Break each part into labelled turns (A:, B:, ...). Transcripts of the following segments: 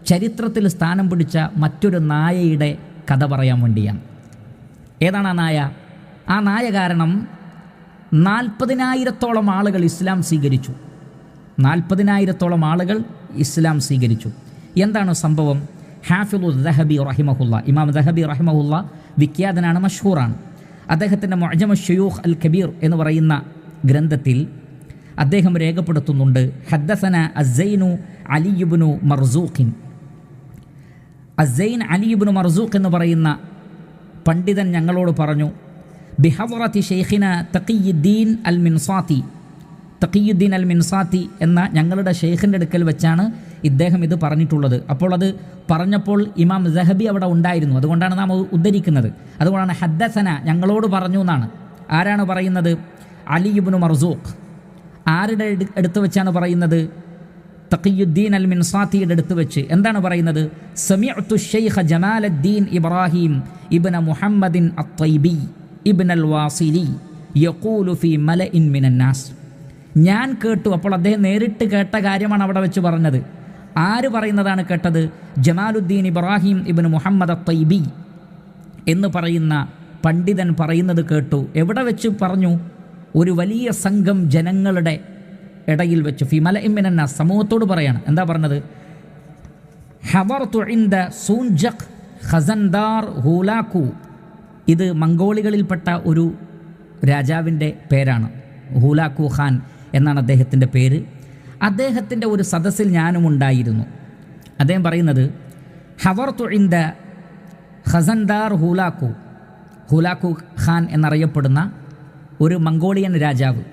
A: ചരിത്രത്തിൽ സ്ഥാനം പിടിച്ച മറ്റൊരു നായയുടെ കഥ പറയാൻ വേണ്ടിയാണ്. ഏതാണ് ആ നായ? ആ നായ കാരണം 40,000-ഓളം ആളുകൾ ഇസ്ലാം സ്വീകരിച്ചു. 40,000-ഓളം ആളുകൾ ഇസ്ലാം സ്വീകരിച്ചു. എന്താണ് സംഭവം? ഹാഫിളു ദഹബി റഹിമഹുല്ല, ഇമാം ദഹബി റഹിമഹുല്ല വിഖ്യാതനാണ്, മഷ്ഹൂറാണ്. അദ്ദേഹത്തിൻ്റെ മുഅ്ജമ ശുയൂഖ് അൽ കബീർ എന്ന് പറയുന്ന ഗ്രന്ഥത്തിൽ അദ്ദേഹം രേഖപ്പെടുത്തുന്നുണ്ട്, ഹദ്ദസന അസ്സൈനു അലി ഇബ്നു മർസൂഖിൻ. അസ്സൈൻ അലി ഇബ്നു മർസൂഖ് എന്ന് പറയുന്ന പണ്ഡിതൻ ഞങ്ങളോട് പറഞ്ഞു, ബിഹദ്റത്തി ഷെയ്ഖിന തഖിയുദ്ദീൻ അൽ മിൻസാത്തി, തഖിയുദ്ദീൻ അൽ മിൻസാത്തി എന്ന ഞങ്ങളുടെ ഷെയ്ഖിൻ്റെ അടുക്കൽ വെച്ചാണ് ഇദ്ദേഹം ഇത് പറഞ്ഞിട്ടുള്ളത്. അപ്പോൾ അത് പറഞ്ഞപ്പോൾ ഇമാം ദഹബി അവിടെ ഉണ്ടായിരുന്നു, അതുകൊണ്ടാണ് നാം ഉദ്ധരിക്കുന്നത്. അതുകൊണ്ടാണ് ഹദ്ദസന ഞങ്ങളോട് പറഞ്ഞു എന്നാണ്. ആരാണ് പറയുന്നത്? അലി ഇബ്നു മർസൂഖ്. ആരുടെ അടുത്ത് വെച്ചാണ് പറയുന്നത്? തഖിയുദ്ദീൻ അൽ മിൻസാത്തിയുടെ അടുത്ത് വെച്ച്. എന്താണ് പറയുന്നത്? സമിഅ്തു ശൈഖ ജമാലുദ്ദീൻ ഇബ്രാഹിം ഇബ്ന മുഹമ്മദിൻ അത്തൈബി ഇബ്ന അൽ വാസിലി യഖൂലു ഫീ മലഇൻ മിനൻ നാസ്. ഞാൻ കേട്ടു. അപ്പോൾ അദ്ദേഹം നേരിട്ട് കേട്ട കാര്യമാണ് അവിടെ വെച്ച് പറഞ്ഞത്. ആര് പറയുന്നതാണ് കേട്ടത്? ജമാലുദ്ദീൻ ഇബ്രാഹിം ഇബ്നു മുഹമ്മദ് അത്തൈബി എന്ന് പറയുന്ന പണ്ഡിതൻ പറയുന്നത് കേട്ടു. എവിടെ വെച്ച് പറഞ്ഞു? ഒരു വലിയ സംഘം ജനങ്ങളുടെ ഇടയിൽ വെച്ച്. ഫി മലഇൻ മിനൻ നാസ്, സമൂഹത്തോട് പറയാണ്. എന്താ പറഞ്ഞത്? ഹദർതു ഇൻദ സൂൻജഖ് ഖസൻദാർ ഹൂലാക്കു. ഇത് മംഗോളികളിൽപ്പെട്ട ഒരു രാജാവിൻ്റെ പേരാണ്. ഹൂലാക്കു ഖാൻ എന്നാണ് അദ്ദേഹത്തിൻ്റെ പേര്. അദ്ദേഹത്തിൻ്റെ ഒരു സദസ്സിൽ ഞാനും ഉണ്ടായിരുന്നു. അദ്ദേഹം പറയുന്നത്, ഹദർതു ഇൻദ ഖസൻദാർ ഹൂലാക്കു, ഹൂലാക്കു ഖാൻ എന്നറിയപ്പെടുന്ന ഒരു മംഗോളിയൻ രാജാവ്.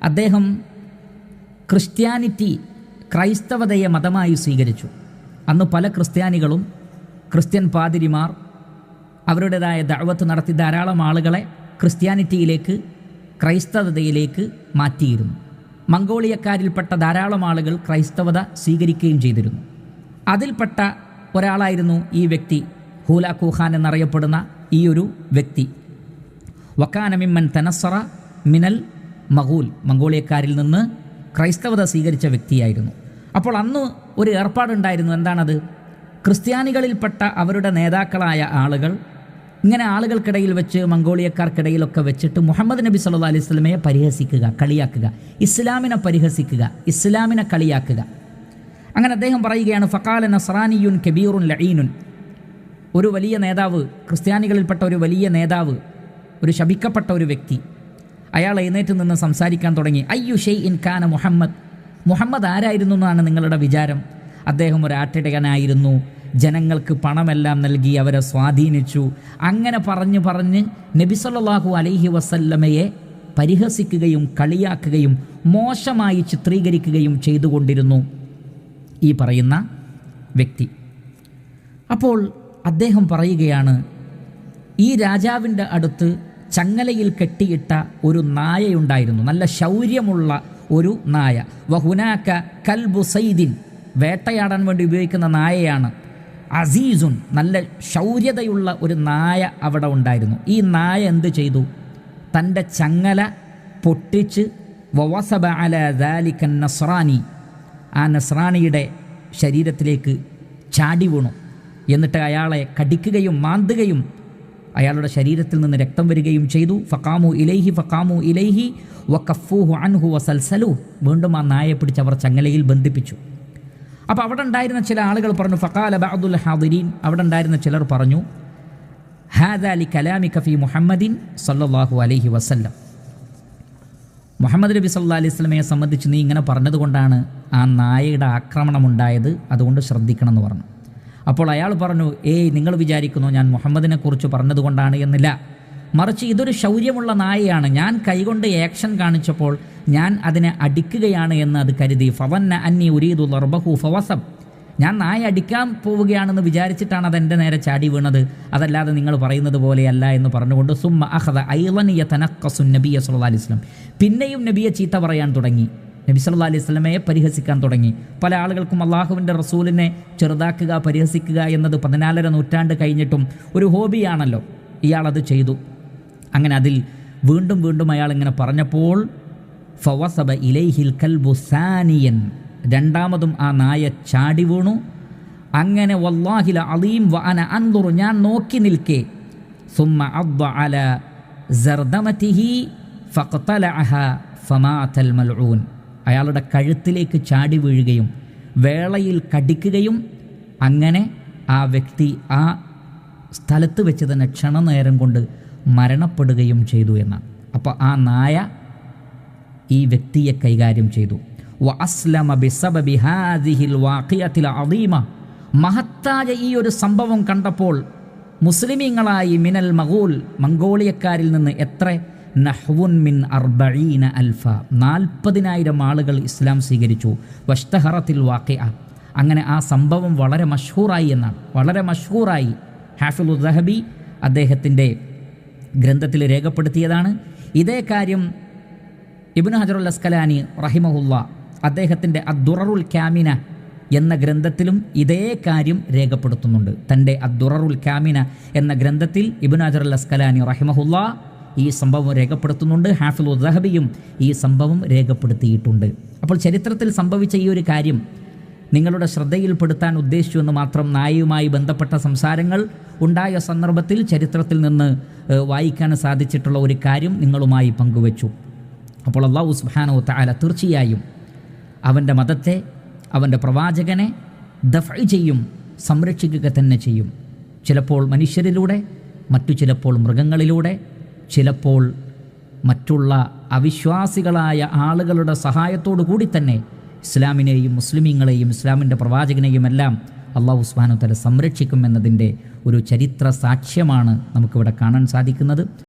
A: അദ്ദേഹം ക്രൈസ്തവതയെ മതമായി സ്വീകരിച്ചു. അന്ന് പല ക്രിസ്ത്യാനികളും, ക്രിസ്ത്യൻ പാതിരിമാർ അവരുടേതായ ദഅവത്ത് നടത്തി ധാരാളം ആളുകളെ ക്രിസ്ത്യാനിറ്റിയിലേക്ക്, ക്രൈസ്തവതയിലേക്ക് മാറ്റിയിരുന്നു. മംഗോളിയക്കാരിൽപ്പെട്ട ധാരാളം ആളുകൾ ക്രൈസ്തവത സ്വീകരിക്കുകയും ചെയ്തിരുന്നു. അതിൽപ്പെട്ട ഒരാളായിരുന്നു ഈ വ്യക്തി, ഹൂലാക്കു ഖാൻ എന്നറിയപ്പെടുന്ന ഈ ഒരു വ്യക്തി. വക്കാന മിമ്മൻ തനസ്സറ മിനൽ മഗൂൽ, മംഗോളിയക്കാരിൽ നിന്ന് ക്രൈസ്തവത സ്വീകരിച്ച വ്യക്തിയായിരുന്നു. അപ്പോൾ അന്ന് ഒരു ഏർപ്പാടുണ്ടായിരുന്നു. എന്താണത്? ക്രിസ്ത്യാനികളിൽപ്പെട്ട അവരുടെ നേതാക്കളായ ആളുകൾ ഇങ്ങനെ ആളുകൾക്കിടയിൽ വെച്ച്, മംഗോളിയക്കാർക്കിടയിലൊക്കെ വെച്ചിട്ട് മുഹമ്മദ് നബി സല്ലല്ലാഹു അലൈഹി വസല്ലമയെ പരിഹസിക്കുക, കളിയാക്കുക, ഇസ്ലാമിനെ പരിഹസിക്കുക, ഇസ്ലാമിനെ കളിയാക്കുക. അങ്ങനെ അദ്ദേഹം പറയുകയാണ്, ഫഖാല നസ്രാനിയുൻ കബീറുൻ ലഈനുൻ. ഒരു വലിയ നേതാവ്, ക്രിസ്ത്യാനികളിൽപ്പെട്ട ഒരു വലിയ നേതാവ്, ഒരു ശപിക്കപ്പെട്ട ഒരു വ്യക്തി, അയാൾ എഴുന്നേറ്റ് നിന്ന് സംസാരിക്കാൻ തുടങ്ങി. അയ്യു ഷൈഇൻ കാന മുഹമ്മദ്, മുഹമ്മദ് ആരായിരുന്നു എന്നാണ് നിങ്ങളുടെ വിചാരം? അദ്ദേഹം ഒരു ആട്ടിടയനായിരുന്നു, ജനങ്ങൾക്ക് പണമെല്ലാം നൽകി അവരെ സ്വാധീനിച്ചു. അങ്ങനെ പറഞ്ഞ് നബി സല്ലല്ലാഹു അലൈഹി വസല്ലമയെ പരിഹസിക്കുകയും കളിയാക്കുകയും മോശമായി ചിത്രീകരിക്കുകയും ചെയ്തുകൊണ്ടിരുന്നു ഈ പറയുന്ന വ്യക്തി. അപ്പോൾ അദ്ദേഹം പറയുകയാണ്, ഈ രാജാവിൻ്റെ അടുത്ത് ചങ്ങലയിൽ കെട്ടിയിട്ട ഒരു നായയുണ്ടായിരുന്നു, നല്ല ശൗര്യമുള്ള ഒരു നായ. വഹുനാക കൽബു സൈദിൻ, വേട്ടയാടാൻ വേണ്ടി ഉപയോഗിക്കുന്ന നായയാണ്. അസീസുൻ, നല്ല ശൗര്യതയുള്ള ഒരു നായ അവിടെ ഉണ്ടായിരുന്നു. ഈ നായ എന്ത് ചെയ്തു? തൻ്റെ ചങ്ങല പൊട്ടിച്ച് വവസബ അല ദാലിക നസ്രാനി, ആ നസ്രാനിയുടെ ശരീരത്തിലേക്ക് ചാടി വീണു. എന്നിട്ട് അയാളെ കടിക്കുകയും മാന്തുകയും അയാളുടെ ശരീരത്തിൽ നിന്ന് രക്തം വരികയും ചെയ്തു. ഫഖാമു ഇലൈഹി വകഫൂഹു അൻഹു വസൽസലു, വീണ്ടും ആ നായയെ പിടിച്ച് അവർ ചങ്ങലയിൽ ബന്ധിപ്പിച്ചു. അപ്പോൾ അവിടെ ഉണ്ടായിരുന്ന ചില ആളുകൾ പറഞ്ഞു, ഫഖാല ബഅദുൽ ഹാദിരീൻ, അവിടെ ഉണ്ടായിരുന്ന ചിലർ പറഞ്ഞു, ഹാദാ ലി കലാമിക ഫീ മുഹമ്മദിൻ സല്ലല്ലാഹു അലൈഹി വസല്ലം, മുഹമ്മദ് നബി സല്ലല്ലാഹു അലൈഹി വസല്ലമയെ സംബന്ധിച്ച് നീ ഇങ്ങനെ പറഞ്ഞതുകൊണ്ടാണ് ആ നായയുടെ ആക്രമണം ഉണ്ടായത്, അതുകൊണ്ട് ശ്രദ്ധിക്കണം എന്ന് പറഞ്ഞു. അപ്പോൾ അയാൾ പറഞ്ഞു, നിങ്ങൾ വിചാരിക്കുന്നു ഞാൻ മുഹമ്മദിനെ കുറിച്ച് പറഞ്ഞതുകൊണ്ടാണ് എന്നില്ല, മറിച്ച് ഇതൊരു ശൗര്യമുള്ള നായയാണ്. ഞാൻ കൈകൊണ്ട് ആക്ഷൻ കാണിച്ചപ്പോൾ ഞാൻ അതിനെ അടിക്കുകയാണ് എന്ന് അത് കരുതി. ഫവന്ന അന്നി ഉരീദു ദർബഹു ഫവസബ്, ഞാൻ നായ അടിക്കാൻ പോവുകയാണെന്ന് വിചാരിച്ചിട്ടാണ് അതെൻ്റെ നേരെ ചാടി വീണത്, അതല്ലാതെ നിങ്ങൾ പറയുന്നത് പോലെയല്ല എന്ന് പറഞ്ഞുകൊണ്ട് സുമ്മ അഖദ ഐളൻ യതനഖസു നബിയ സല്ലല്ലാഹു അലൈഹി വസല്ലം, പിന്നെയും നബിയെ ചീത്ത പറയാൻ തുടങ്ങി, നബി സല്ലല്ലാഹു അലൈഹി വസല്ലമയെ പരിഹസിക്കാൻ തുടങ്ങി. പല ആളുകൾക്കും അള്ളാഹുവിൻ്റെ റസൂലിനെ ചെറുതാക്കുക, പരിഹസിക്കുക എന്നത് 14ാം നൂറ്റാണ്ട് കഴിഞ്ഞിട്ടും ഒരു ഹോബിയാണല്ലോ. ഇയാളത് ചെയ്തു. അങ്ങനെ അതിൽ വീണ്ടും വീണ്ടും അയാൾ ഇങ്ങനെ പറഞ്ഞപ്പോൾ ഫവസബ ഇലൈഹിൽ കൽബു സാനിയൻ, രണ്ടാമതും ആ നായ ചാടി വീണു. അങ്ങനെ വല്ലാഹിൽ അലീം വ അന അൻദുറു, ഞാൻ നോക്കി നിൽക്കെ, സുമ്മ അദ്ദ അല സർദമതിഹി ഫഖ്തലഅഹ ഫമാതൽ മൽഊൻ, അയാളുടെ കഴുത്തിലേക്ക് ചാടി വീഴുകയും വേളയിൽ കടിക്കുകയും അങ്ങനെ ആ വ്യക്തി ആ സ്ഥലത്ത് വെച്ച് തന്നെ ക്ഷണനേരം കൊണ്ട് മരണപ്പെടുകയും ചെയ്തു എന്നാണ്. അപ്പോൾ ആ നായ ഈ വ്യക്തിയെ കൈകാര്യം ചെയ്തു. വ അസ്ലമ ബിസബബി ഹാദിഹിൽ വാഖിയത്തിൽ അദീമ, മഹത്തായ ഈ ഒരു സംഭവം കണ്ടപ്പോൾ മുസ്ലിമീങ്ങളായി മിനൽ മഗൂൽ, മംഗോളിയക്കാരിൽ നിന്ന് എത്ര, നഹ്വുൻ മിൻ 40,000, 40,000 ആളുകൾ ഇസ്ലാം സ്വീകരിച്ചു. വഷ്തഹറത്തിൽ വാഖിഅ, അങ്ങനെ ആ സംഭവം വളരെ മഷ്ഹൂറായി എന്നാണ്, വളരെ മഷ്ഹൂറായി. ഹാഫിളു ദഹബി അദ്ദേഹത്തിൻ്റെ ഗ്രന്ഥത്തിൽ രേഖപ്പെടുത്തിയതാണ്. ഇതേ കാര്യം ഇബ്നു ഹജറുൽ അസ്കലാനി റഹിമഹുല്ല അദ്ദേഹത്തിൻ്റെ അദ്ദുററുൽ കാമിന എന്ന ഗ്രന്ഥത്തിലും ഇതേ കാര്യം രേഖപ്പെടുത്തുന്നുണ്ട്. തൻ്റെ അദ്ദുററുൽ കാമിന എന്ന ഗ്രന്ഥത്തിൽ ഇബ്നു ഹജറുൽ അസ്കലാനി റഹിമഹുല്ല ഈ സംഭവം രേഖപ്പെടുത്തുന്നുണ്ട്. ഹാഫിളു ദഹബിയും ഈ സംഭവം രേഖപ്പെടുത്തിയിട്ടുണ്ട്. അപ്പോൾ ചരിത്രത്തിൽ സംഭവിച്ച ഈ ഒരു കാര്യം നിങ്ങളുടെ ശ്രദ്ധയിൽപ്പെടുത്താൻ ഉദ്ദേശിച്ചു എന്ന് മാത്രം. നായയുമായി ബന്ധപ്പെട്ട സംസാരങ്ങൾ ഉണ്ടായ സന്ദർഭത്തിൽ ചരിത്രത്തിൽ നിന്ന് വായിക്കാൻ സാധിച്ചിട്ടുള്ള ഒരു കാര്യം നിങ്ങളുമായി പങ്കുവച്ചു. അപ്പോൾ അല്ലാഹു സുബ്ഹാനഹു വ തആല തീർച്ചയായും അവൻ്റെ മതത്തെ, അവൻ്റെ പ്രവാചകനെ ദഫ്ഇ ചെയ്യും, സംരക്ഷിക്കുക തന്നെ ചെയ്യും. ചിലപ്പോൾ മനുഷ്യരിലൂടെ, മറ്റു ചിലപ്പോൾ മൃഗങ്ങളിലൂടെ, ചിലപ്പോൾ മറ്റുള്ള അവിശ്വാസികളായ ആളുകളുടെ സഹായത്തോടു കൂടി തന്നെ ഇസ്ലാമിനെയും മുസ്ലിമീങ്ങളെയും ഇസ്ലാമിൻ്റെ പ്രവാചകനെയും എല്ലാം അല്ലാഹു സുബ്ഹാനഹു വ തആല സംരക്ഷിക്കും എന്നതിൻ്റെ ഒരു ചരിത്ര സാക്ഷ്യമാണ് നമുക്കിവിടെ കാണാൻ സാധിക്കുന്നത്.